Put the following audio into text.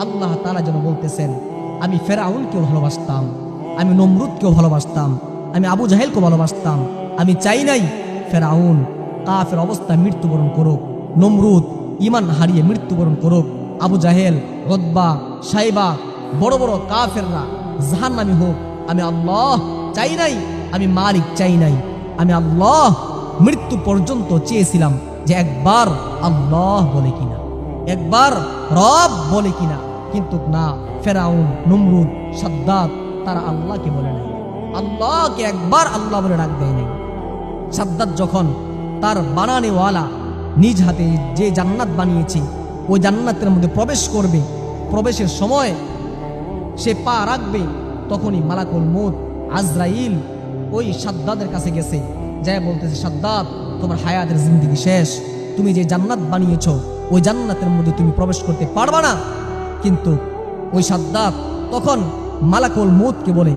আল্লাহ তাআলা যেন বলতেছেন, আমি ফেরাউনকেও ভালোবাসতাম, আমি নমরুদকেও ভালোবাসতাম, আমি আবু জাহেলকেও ভালোবাসতাম। আমি চাই নাই ফেরাউন কাফের অবস্থায় মৃত্যুবরণ করুক, নমরুদ ঈমান হারিয়ে মৃত্যুবরণ করুক, আবু জাহেল, উতবা, সাইবা, বড় বড় কাফেররা জাহান্নামী হোক। আমি আল্লাহ চাই নাই, আমি মালিক চাই নাই, আমি আল্লাহ মৃত্যু পর্যন্ত চেয়েছিলাম যে একবার আল্লাহ বলে কিনা, একবার রব বলে কিনা। কিন্তু না, ফেরাউন, নমরুদ, সাদ্দাত তারা আল্লাহকে বলে নাই, আল্লাহকে একবার আল্লাহ বলে ডাক দেয় নাই। সাদ্দাত যখন তার বানানেওয়ালা নিজ হাতে যে জান্নাত বানিয়েছে ওই জান্নাতের মধ্যে প্রবেশ করবে, প্রবেশের সময় সে পা রাখবে, তখনই মালাকুল মউত আজরাইল ওই সাদ্দাতের কাছে গেছে, যায় বলতেছে, সাদ্দাত তোমার হায়াতের জিন্দেগি শেষ, তুমি যে জান্নাত বানিয়েছো ওই জান্নাতের মধ্যে তুমি প্রবেশ করতে পারবা না। কিন্তু ওই সাদ্দাত তখন মালাকুল মউতকে বলে,